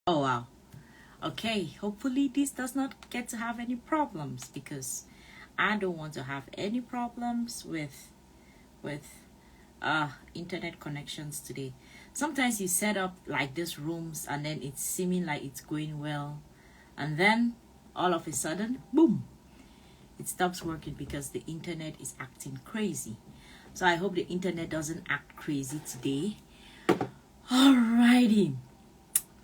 Oh wow. Okay, hopefully this does not get to have any problems because I don't want to have any problems with internet connections today. Sometimes you set up like these rooms and then it's seeming like it's going well, and then all of a sudden, boom, it stops working because the internet is acting crazy. So I hope the internet doesn't act crazy today. Alrighty.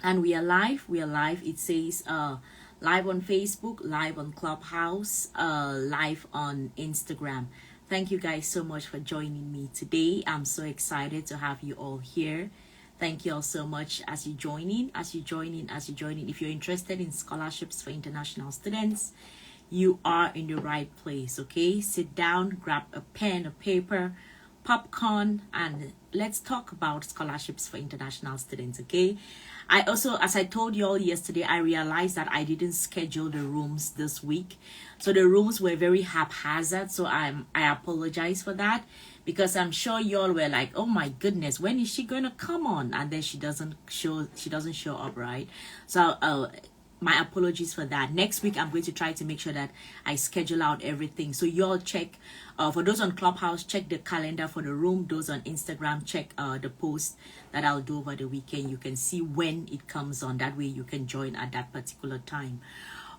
And we are live. We are live. It says live on Facebook, live on Clubhouse, live on Instagram. Thank you guys so much for joining me today. I'm so excited to have you all here. Thank you all so much as you join in, as you join in, as you join in. If you're interested in scholarships for international students, you are in the right place, okay? Sit down, grab a pen, a paper, popcorn, and let's talk about scholarships for international students, okay? I also, as I told you all yesterday, I realized that I didn't schedule the rooms this week. So the rooms were very haphazard, so I apologize for that, because I'm sure you all were like, oh my goodness, when is she going to come on? And then she doesn't show up, right? So my apologies for that. Next week I'm going to try to make sure that I schedule out everything, so you all check for those on Clubhouse, check the calendar for the room. Those on Instagram, check the post that I'll do over the weekend. You can see when it comes on, that way you can join at that particular time.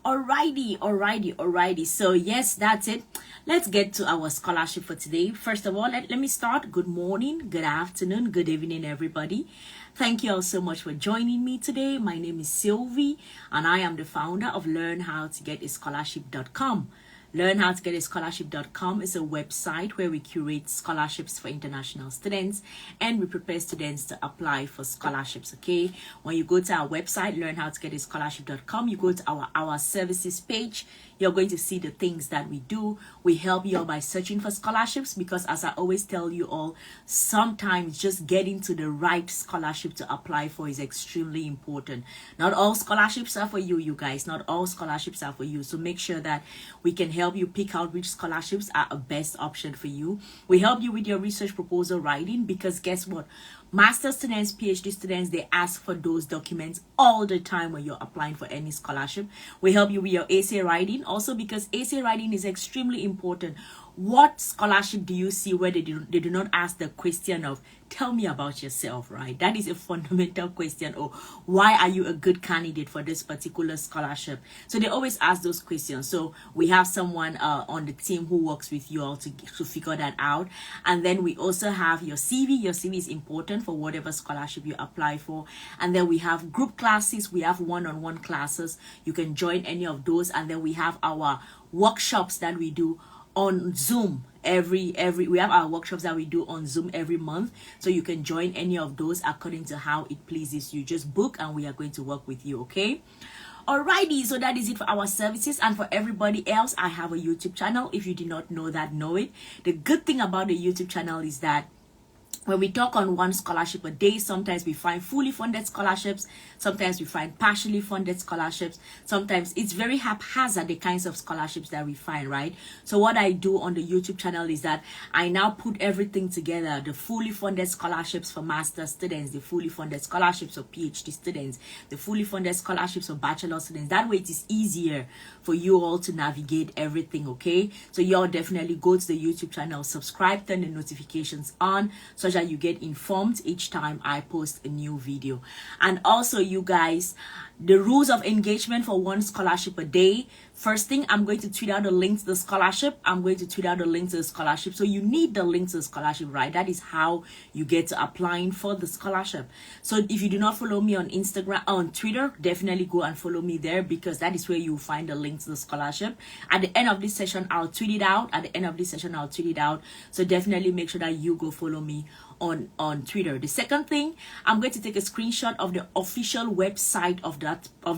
Alrighty. So yes, that's it. Let's get to our scholarship for today. First of all, let me start. Good morning, good afternoon, good evening, everybody. Thank you all so much for joining me today. My name is Sylvie, and I am the founder of LearnHowToGetAScholarship.com. LearnHowToGetAScholarship.com is a website where we curate scholarships for international students, and we prepare students to apply for scholarships, okay? When you go to our website, LearnHowToGetAScholarship.com, you go to our services page. You're going to see the things that we do. We help you all by searching for scholarships, because as I always tell you all, sometimes just getting to the right scholarship to apply for is extremely important. Not all scholarships are for you, you guys. Not all scholarships are for you. So make sure that we can help you pick out which scholarships are a best option for you. We help you with your research proposal writing, because guess what? Master students, PhD students, they ask for those documents all the time when you're applying for any scholarship. We help you with your essay writing also, because essay writing is extremely important. What scholarship do you see where they do not ask the question of, tell me about yourself, right? That is a fundamental question. Or why are you a good candidate for this particular scholarship? So they always ask those questions. So we have someone on the team who works with you all to figure that out. And then we also have your CV. Your CV is important for whatever scholarship you apply for. And then we have group classes. We have one-on-one classes. You can join any of those. And then we have our workshops that we do on Zoom we have our workshops that we do on Zoom every month, so you can join any of those according to how it pleases you. Just book and we are going to work with you, okay? Alrighty, so that is it for our services. And for everybody else, I have a YouTube channel. If you did not know that, know it. The good thing about the YouTube channel is that when we talk on one scholarship a day, sometimes we find fully funded scholarships, sometimes we find partially funded scholarships, sometimes it's very haphazard, the kinds of scholarships that we find, right? So what I do on the YouTube channel is that I now put everything together: the fully funded scholarships for master students, the fully funded scholarships for PhD students, the fully funded scholarships for bachelor students. That way it is easier for you all to navigate everything, okay? So you all definitely go to the YouTube channel, subscribe, turn the notifications on, so that you get informed each time I post a new video. And also, you guys, the rules of engagement for one scholarship a day. First thing, I'm going to tweet out the link to the scholarship. So you need the link to the scholarship, right? That is how you get to applying for the scholarship. So if you do not follow me on Instagram, on Twitter, definitely go and follow me there, because that is where you find the link to the scholarship. At the end of this session, I'll tweet it out. So definitely make sure that you go follow me on Twitter. The second thing, I'm going to take a screenshot of the official website of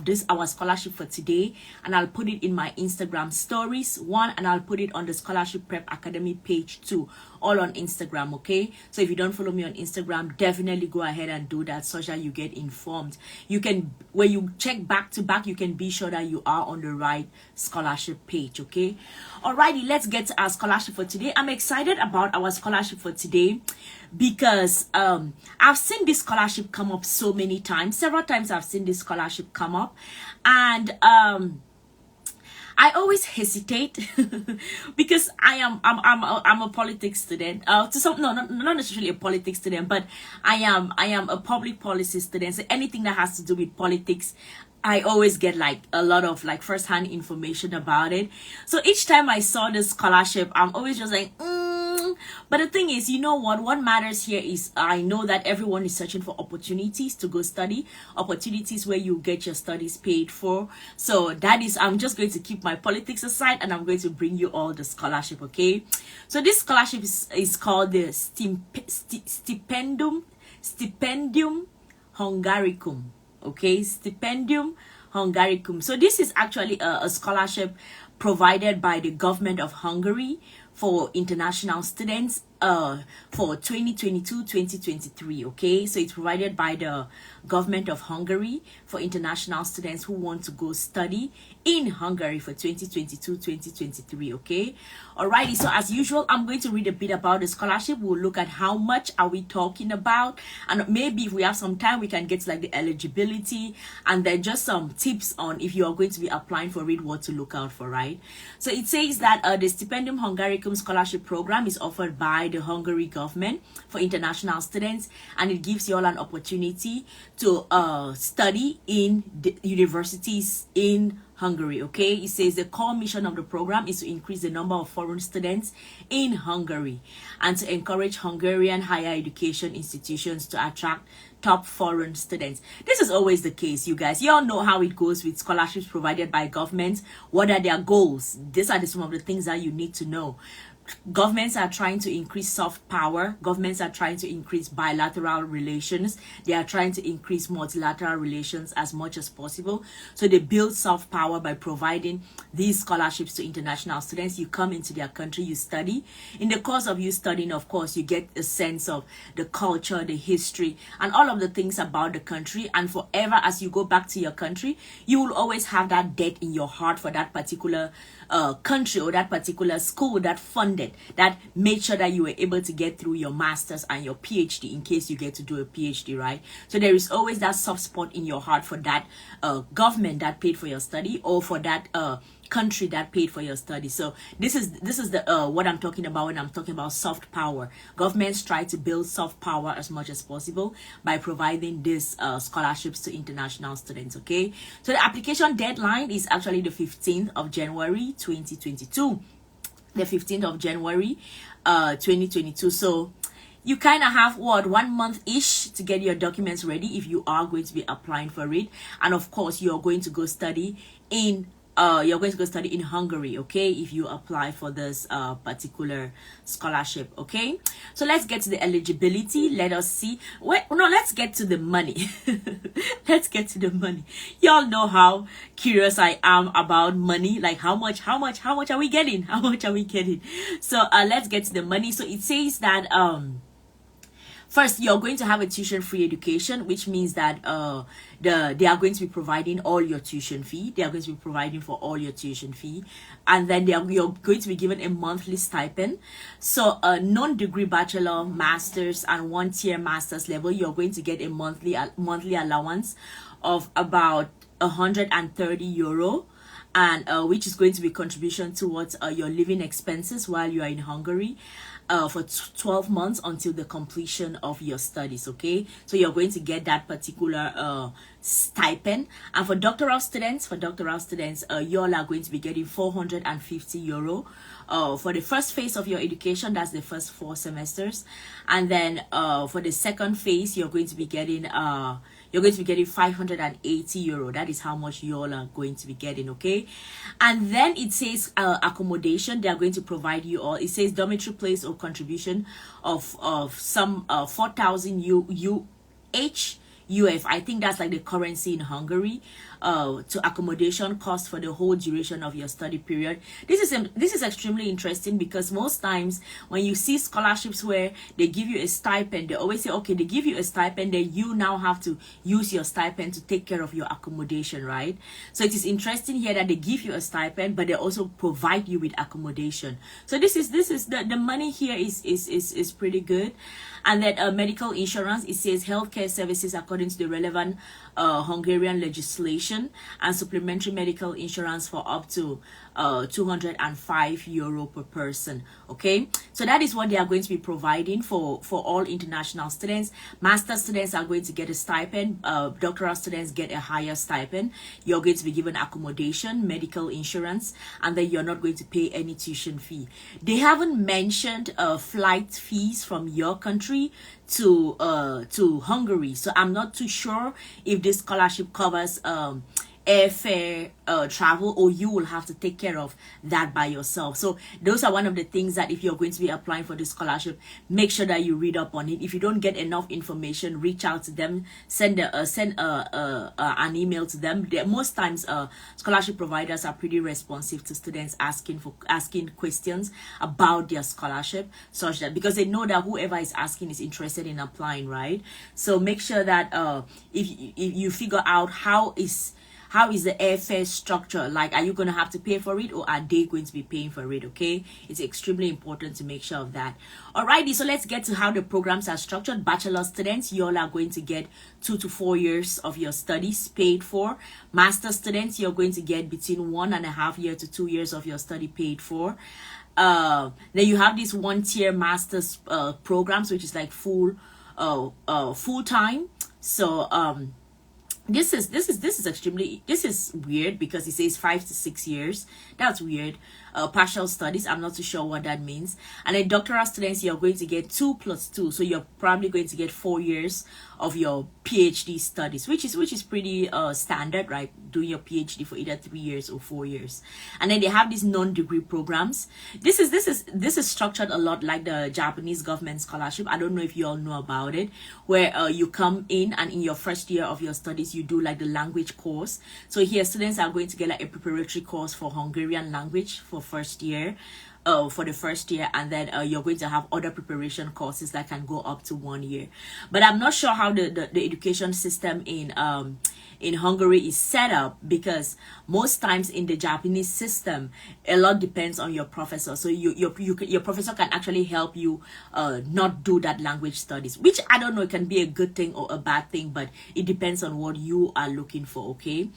this our scholarship for today, and I'll put it in my Instagram stories, and I'll put it on the Scholarship Prep Academy page too, all on Instagram, okay? So if you don't follow me on Instagram, definitely go ahead and do that, so that you get informed. You can, when you check back to back, you can be sure that you are on the right scholarship page, okay? Alrighty, let's get to our scholarship for today. I'm excited about our scholarship for today because I've seen this scholarship come up so many times. Several times I've seen this scholarship come up, and I always hesitate because I'm a politics student. To some, no, not necessarily a politics student, but I am a public policy student. So anything that has to do with politics, I always get like a lot of like first-hand information about it. So each time I saw this scholarship, I'm always just like, But the thing is, you know what matters here is I know that everyone is searching for opportunities to go study, opportunities where you get your studies paid for. So that is, I'm just going to keep my politics aside, and I'm going to bring you all the scholarship, okay? So this scholarship is called the Stipendium Hungaricum, okay? Stipendium Hungaricum. So this is actually a scholarship provided by the government of Hungary for international students for 2022-2023, okay? So it's provided by the government of Hungary for international students who want to go study in Hungary for 2022-2023, okay? Alrighty, so as usual, I'm going to read a bit about the scholarship. We'll look at how much are we talking about, and maybe if we have some time, we can get to like the eligibility, and then just some tips on if you are going to be applying for it, what to look out for, right? So it says that the Stipendium Hungaricum scholarship program is offered by the Hungary government for international students, and it gives you all an opportunity to study in the universities in Hungary, okay? It says the core mission of the program is to increase the number of foreign students in Hungary and to encourage Hungarian higher education institutions to attract top foreign students. This is always the case, you guys. You all know how it goes with scholarships provided by governments. What are their goals? These are some of the things that you need to know. Governments are trying to increase soft power. Governments are trying to increase bilateral relations. They are trying to increase multilateral relations as much as possible. So they build soft power by providing these scholarships to international students. You come into their country, you study. In the course of you studying, of course, you get a sense of the culture, the history, and all of the things about the country. And forever, as you go back to your country, you will always have that debt in your heart for that particular country or that particular school that funded, that made sure that you were able to get through your master's and your PhD in case you get to do a PhD, right? So there is always that soft spot in your heart for that government that paid for your study, or for that country that paid for your study. So this is the what I'm talking about when I'm talking about soft power. Governments try to build soft power as much as possible by providing these scholarships to international students, okay? So the application deadline is actually the 15th of January 2022. The 15th of January 2022. So you kind of have 1 month-ish to get your documents ready if you are going to be applying for it. And of course, you're going to go study in Hungary, okay, if you apply for this particular scholarship, okay? So let's get to the eligibility. Let us see. Let's get to the money. Let's get to the money. Y'all know how curious I am about money. Like how much are we getting? How much are we getting? So let's get to the money. So it says that first, you're going to have a tuition-free education, which means that they are going to be providing all your tuition fee. They are going to be providing for all your tuition fee. And then you're going to be given a monthly stipend. So a non-degree bachelor, master's, and one-tier master's level, you're going to get a monthly allowance of about 130 euro. And which is going to be contribution towards your living expenses while you are in Hungary for 12 months until the completion of your studies, okay? So you're going to get that particular stipend. And for doctoral students, you all are going to be getting 450 euro for the first phase of your education. That's the first 4 semesters. And then for the second phase, you're going to be getting 580 euro. That is how much you all are going to be getting, okay? And then it says accommodation. They are going to provide you all. It says dormitory place or contribution of some 4,000 UF. I think that's like the currency in Hungary, to accommodation cost for the whole duration of your study period. This is extremely interesting because most times when you see scholarships where they give you a stipend, they always say, okay, they give you a stipend, then you now have to use your stipend to take care of your accommodation, right? So it is interesting here that they give you a stipend, but they also provide you with accommodation. So this is the money here is pretty good. And then medical insurance, it says healthcare services according to the relevant Hungarian legislation, and supplementary medical insurance for up to €205 per person. Okay, so that is what they are going to be providing for all international students. Master students are going to get a stipend, doctoral students get a higher stipend. You're going to be given accommodation, medical insurance, and then you're not going to pay any tuition fee. They haven't mentioned flight fees from your country to Hungary, so I'm not too sure if this scholarship covers airfare, travel, or you will have to take care of that by yourself. So those are one of the things that if you're going to be applying for this scholarship, make sure that you read up on it. If you don't get enough information, reach out to them, send an email to them. Most times scholarship providers are pretty responsive to students asking questions about their scholarship, such that because they know that whoever is asking is interested in applying, right? So make sure that if you figure out how is the airfare structure, like are you going to have to pay for it, or are they going to be paying for it? Okay, it's extremely important to make sure of that. Alrighty, so let's get to how the programs are structured. Bachelor students, you all are going to get 2 to 4 years of your studies paid for. Master students, you're going to get between 1.5 years to 2 years of your study paid for. Then you have these 1-tier master's programs, which is like full time. So this is weird because it says 5 to 6 years. That's weird. Partial studies, I'm not too sure what that means. And then doctoral students, you're going to get 2 plus 2, so you're probably going to get 4 years of your PhD studies, which is pretty standard, right? Doing your PhD for either 3 years or 4 years. And then they have these non-degree programs. This is structured a lot like the Japanese government scholarship. I don't know if you all know about it, where you come in and in your first year of your studies you do like the language course. So here students are going to get like a preparatory course for Hungarian language for first year, for the first year, and then you're going to have other preparation courses that can go up to 1 year. But I'm not sure how the education system in Hungary is set up, because most times in the Japanese system a lot depends on your professor. So your professor can actually help you not do that language studies, which I don't know, it can be a good thing or a bad thing, but it depends on what you are looking for. Okay,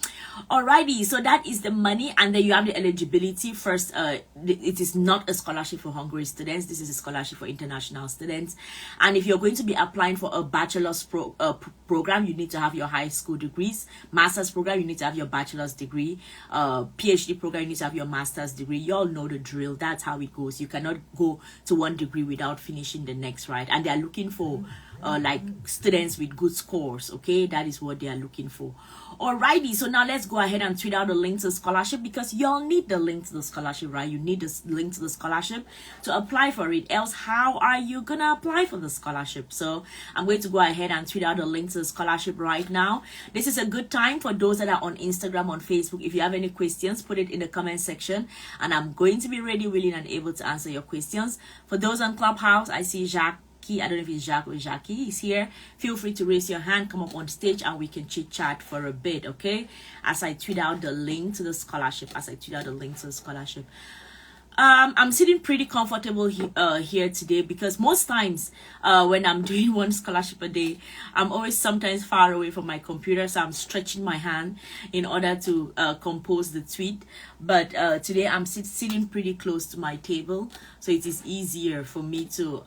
alrighty, so that is the money. And then you have the eligibility. First, it is not a scholarship for Hungary students, this is a scholarship for international students. And if you're going to be applying for a bachelor's program, you need to have your high school degrees. Master's program, you need to have your bachelor's degree. PhD program, you need to have your master's degree. You all know the drill. That's how it goes. You cannot go to one degree without finishing the next, right? And they are looking for like students with good scores. Okay, that is what they are looking for. Alrighty, so now let's go ahead and tweet out the link to the scholarship, because you all need the link to the scholarship, right? You need the link to the scholarship to apply for it. Else, how are you gonna apply for the scholarship? So I'm going to go ahead and tweet out the link to the scholarship right now. This is a good time for those that are on Instagram, on Facebook. If you have any questions, put it in the comment section, and I'm going to be ready, willing, and able to answer your questions. For those on Clubhouse, I see Jacques. I don't know if it's Jacques or Jackie is here. Feel free to raise your hand, come up on stage, and we can chit chat for a bit, okay? As I tweet out the link to the scholarship. I'm sitting pretty comfortable here today, because most times when I'm doing one scholarship a day, I'm always sometimes far away from my computer, so I'm stretching my hand in order to compose the tweet. But today I'm sitting pretty close to my table, so it is easier for me to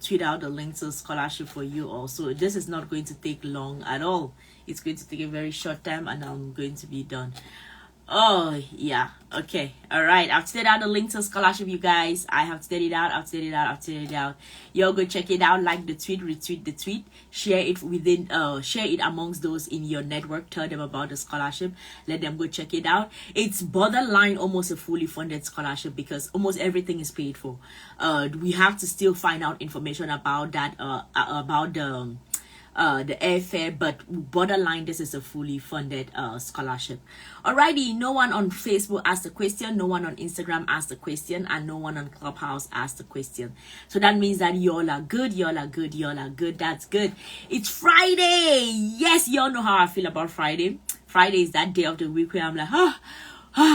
tweet out the link to the scholarship for you all. So this is not going to take long at all. It's going to take a very short time, and I'm going to be done. Oh yeah, okay, all right. I've tweeted out the link to the scholarship, you guys. I have tweeted it out. Y'all go check it out. Like the tweet, retweet the tweet, share it share it amongst those in your network. Tell them about the scholarship. Let them go check it out. It's borderline almost a fully funded scholarship, because almost everything is paid for. We have to still find out information about that, about the airfare, but borderline, this is a fully funded scholarship. Alrighty, no one on Facebook asked a question, no one on Instagram asked a question, and no one on Clubhouse asked a question. So that means that y'all are good. That's good. It's Friday. Yes, y'all know how I feel about Friday. Friday is that day of the week where I'm like,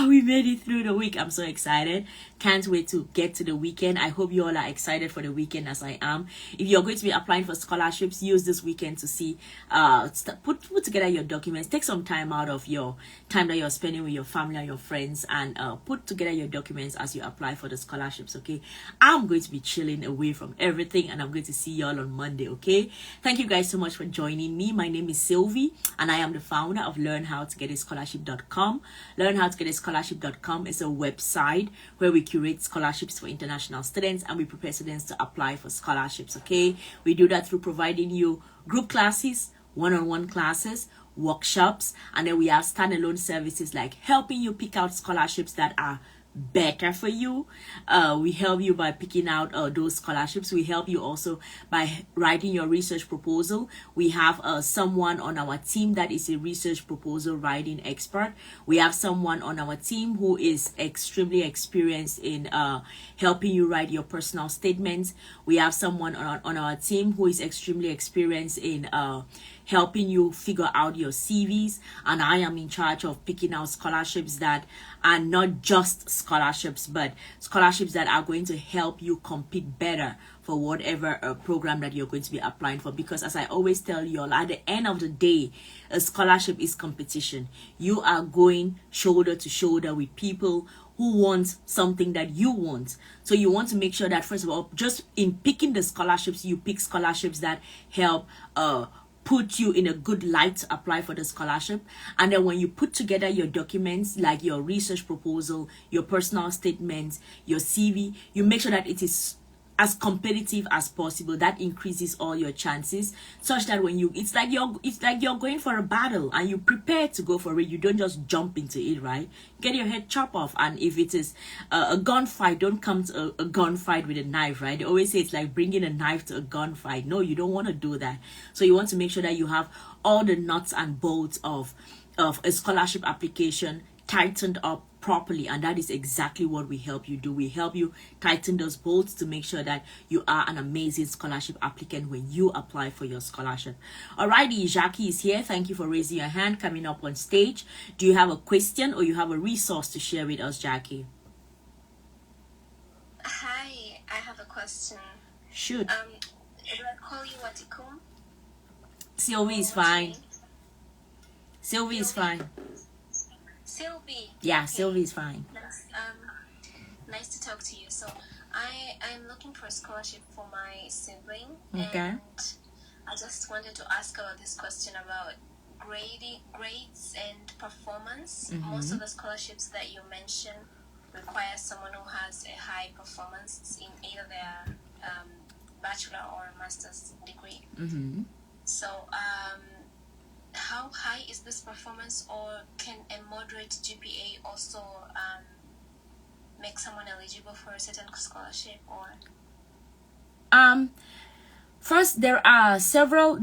we made it through the week. I'm so excited. Can't wait to get to the weekend. I hope you all are excited for the weekend as I am. If you're going to be applying for scholarships, use this weekend to see, put together your documents. Take some time out of your time that you're spending with your family and your friends, and put together your documents as you apply for the scholarships. Okay, I'm going to be chilling away from everything, and I'm going to see y'all on Monday. Okay, thank you guys so much for joining me. My name is Sylvie, and I am the founder of learnhowtogetascholarship.com. Learnhowtogetascholarship.com is a website where we curate scholarships for international students, and we prepare students to apply for scholarships. Okay, we do that through providing you group classes, one-on-one classes, workshops, and then we have standalone services like helping you pick out scholarships that are better for you. We help you by picking out those scholarships. We help you also by writing your research proposal. We have someone on our team that is a research proposal writing expert. We have someone on our team who is extremely experienced in helping you write your personal statements. We have someone on our team who is extremely experienced in helping you figure out your CVs, and I am in charge of picking out scholarships that are not just scholarships, but scholarships that are going to help you compete better for whatever program that you're going to be applying for. Because as I always tell you all, at the end of the day, a scholarship is competition. You are going shoulder to shoulder with people who want something that you want. So you want to make sure that, first of all, just in picking the scholarships, you pick scholarships that help put you in a good light to apply for the scholarship. And then when you put together your documents, like your research proposal, your personal statements, your CV, you make sure that it is as competitive as possible. That increases all your chances, such that when it's like you're going for a battle and you prepare to go for it. You don't just jump into it, right? Get your head chopped off. And if it is a gunfight, don't come to a gunfight with a knife, right? They always say it's like bringing a knife to a gunfight. No, you don't want to do that. So you want to make sure that you have all the nuts and bolts of a scholarship application tightened up properly, and that is exactly what we help you do. We help you tighten those bolts to make sure that you are an amazing scholarship applicant when you apply for your scholarship. Alrighty, Jackie is here. Thank you for raising your hand, coming up on stage. Do you have a question or you have a resource to share with us, Jackie? Hi, I have a question. Shoot. Do I call you Watikum? Sylvie is fine. Sylvie is fine. Sylvie. Yeah, okay. Sylvie is fine. Nice to talk to you. So I'm looking for a scholarship for my sibling. Okay. And I just wanted to ask about this question about grades and performance. Most of the scholarships that you mentioned require someone who has a high performance in either their bachelor or master's degree. So how high is this performance, or can a moderate GPA also make someone eligible for a certain scholarship? Or first, there are several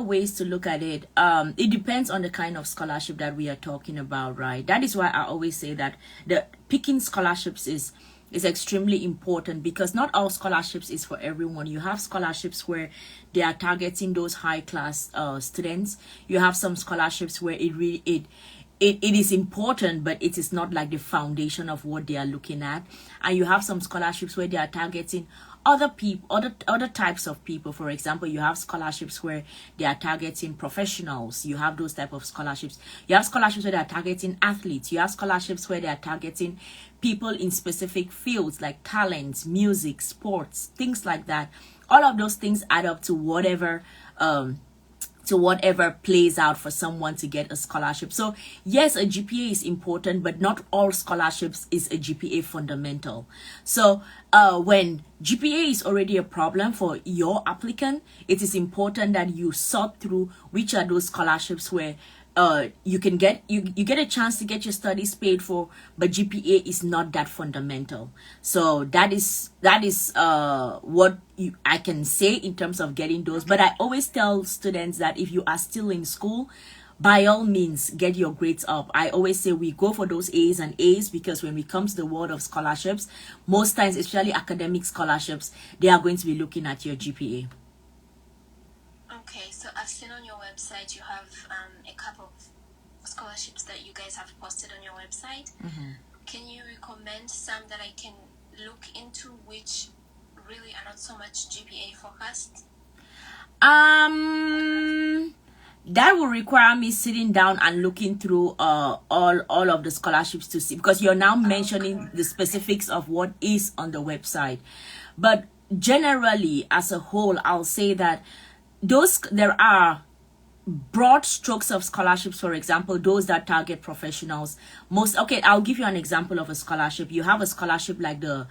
ways to look at it. It depends on the kind of scholarship that we are talking about, right? That is why I always say that the picking scholarships is extremely important, because not all scholarships is for everyone. You have scholarships where they are targeting those high class students. You have some scholarships where it is important, but it is not like the foundation of what they are looking at. And you have some scholarships where they are targeting other people, other types of people. For example, you have scholarships where they are targeting professionals. You have those type of scholarships. You have scholarships where they are targeting athletes. You have scholarships where they are targeting people in specific fields like talents, music, sports, things like that. All of those things add up to whatever plays out for someone to get a scholarship. So yes, a GPA is important, but not all scholarships is a GPA fundamental. So when GPA is already a problem for your applicant, it is important that you sort through which are those scholarships where you can get you get a chance to get your studies paid for, but GPA is not that fundamental. So that is what I can say in terms of getting those. But I always tell students that if you are still in school, by all means, get your grades up. I always say we go for those A's and A's, because when we come to the world of scholarships, most times, especially academic scholarships, they are going to be looking at your GPA. Okay, so I've seen on your website you have a couple of scholarships that you guys have posted on your website. Can you recommend some that I can look into which really are not so much GPA focused? That will require me sitting down and looking through all of the scholarships to see, because you're now mentioning the specifics of what is on the website. But generally, as a whole, I'll say that there are broad strokes of scholarships. For example, those that target professionals. I'll give you an example of a scholarship. You have a scholarship like the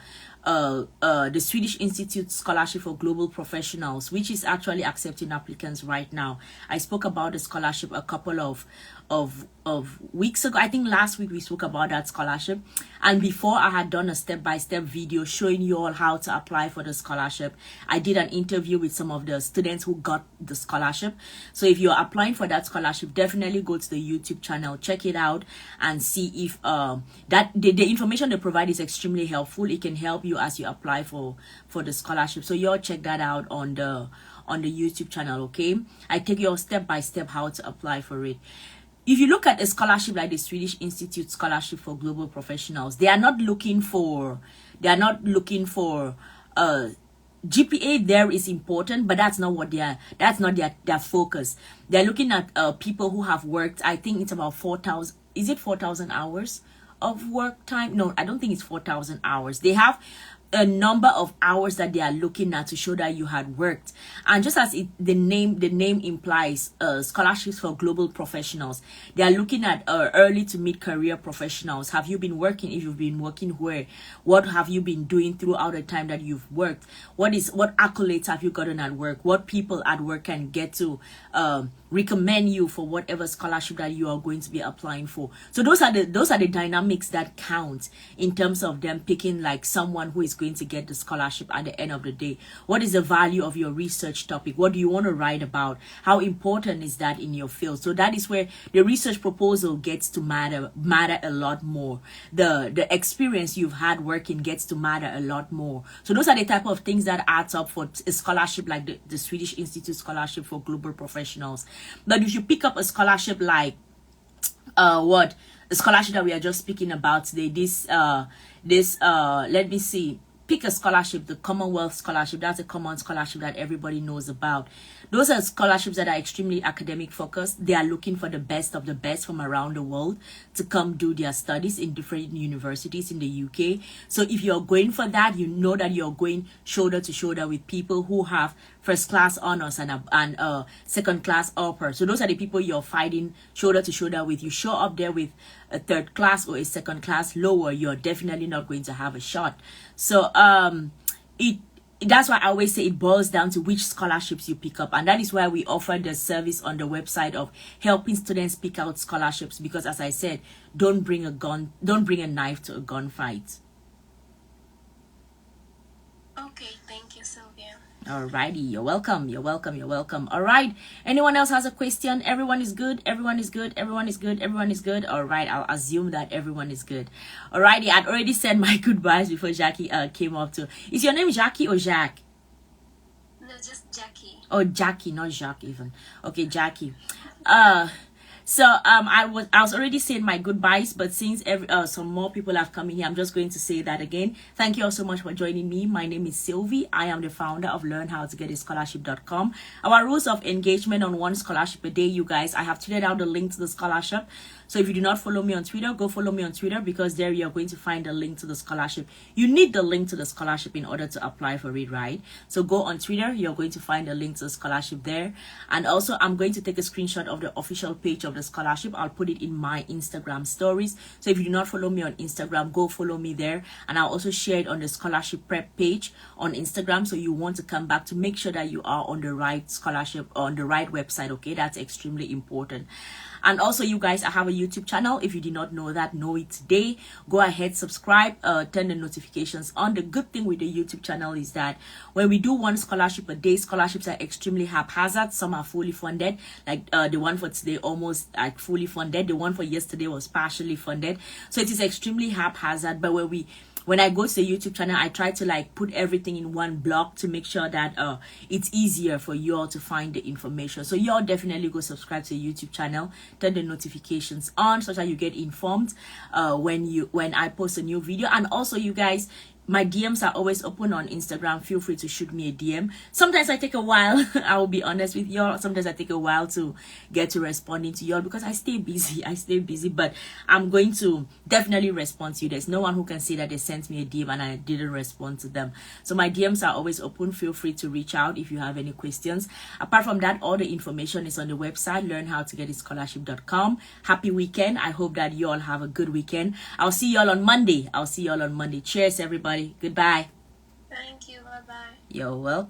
Swedish Institute Scholarship for Global Professionals, which is actually accepting applicants right now. I spoke about the scholarship a couple of weeks ago. I think last week we spoke about that scholarship, and before I had done a step-by-step video showing you all how to apply for the scholarship. I did an interview with some of the students who got the scholarship. So if you're applying for that scholarship, definitely go to the YouTube channel, check it out, and see if that the information they provide is extremely helpful. It can help you as you apply for the scholarship. So you'll check that out on the YouTube channel. Okay, I take you step by step how to apply for it. If you look at a scholarship like the Swedish Institute Scholarship for Global Professionals, they are not looking for GPA. There is important, but that's not their focus. They're looking at people who have worked, I think it's about 4,000. Is it 4,000 hours of work time? No, I don't think it's 4,000 hours. They have a number of hours that they are looking at to show that you had worked. And just as the name implies, scholarships for global professionals, they are looking at early to mid-career professionals. Have you been working? If you've been working, where? What have you been doing throughout the time that you've worked? What accolades have you gotten at work? What people at work can get to recommend you for whatever scholarship that you are going to be applying for? So those are the dynamics that count in terms of them picking like someone who is going to get the scholarship at the end of the day. What is the value of your research topic? What do you want to write about? How important is that in your field? So that is where the research proposal gets to matter a lot more. The experience you've had working gets to matter a lot more. So those are the type of things that adds up for a scholarship like the Swedish Institute Scholarship for Global Professionals. But if you pick up a scholarship like the scholarship that we are just speaking about today, let me see, pick a scholarship, the Commonwealth Scholarship. That's a common scholarship that everybody knows about. Those are scholarships that are extremely academic focused. They are looking for the best of the best from around the world to come do their studies in different universities in the UK. So if you're going for that, you know that you're going shoulder to shoulder with people who have first class honors and second class upper. So those are the people you're fighting shoulder to shoulder with. You show up there with a third class or a second class lower, you're definitely not going to have a shot. So that's why I always say it boils down to which scholarships you pick up, and that is why we offer the service on the website of helping students pick out scholarships, because as I said, don't bring a knife to a gunfight. Okay, thank you, Sylvia. Alrighty, you're welcome. All right, anyone else has a question? Everyone is good. All right, I'll assume that everyone is good. Alrighty, I'd already said my goodbyes before Jackie came up to. Is your name Jackie or Jack? No, just Jackie. Oh, Jackie, not Jacques even. Okay, Jackie. So I was already saying my goodbyes, but since some more people have come in here, I'm just going to say that again. Thank you all so much for joining me. My name is Sylvie. I am the founder of learnhowtogetascholarship.com. Our rules of engagement on one scholarship a day, you guys. I have tweeted out the link to the scholarship. So if you do not follow me on Twitter, go follow me on Twitter, because there you're going to find a link to the scholarship. You need the link to the scholarship in order to apply for it, right? So go on Twitter, you're going to find a link to the scholarship there. And also, I'm going to take a screenshot of the official page of the scholarship. I'll put it in my Instagram stories. So if you do not follow me on Instagram, go follow me there. And I'll also share it on the scholarship prep page on Instagram. So you want to come back to make sure that you are on the right scholarship, on the right website. Okay, that's extremely important. And also, you guys, I have a YouTube channel. If you did not know that, know it today. Go ahead, subscribe, turn the notifications on. The good thing with the YouTube channel is that when we do one scholarship a day, scholarships are extremely haphazard. Some are fully funded, like the one for today almost like fully funded. The one for yesterday was partially funded. So it is extremely haphazard. But when I go to the YouTube channel, I try to like put everything in one block to make sure that it's easier for you all to find the information. So you all definitely go subscribe to the YouTube channel, turn the notifications on so that you get informed when I post a new video. And also, you guys, My DMs are always open on Instagram. Feel free to shoot me a DM. Sometimes I take a while. I will be honest with y'all. Sometimes I take a while to get to responding to y'all because I stay busy. But I'm going to definitely respond to you. There's no one who can say that they sent me a DM and I didn't respond to them. So my DMs are always open. Feel free to reach out if you have any questions. Apart from that, all the information is on the website, learnhowtogetitscholarship.com. Happy weekend. I hope that you all have a good weekend. I'll see y'all on Monday. Cheers, everybody. Goodbye. Thank you. Bye-bye. You're welcome.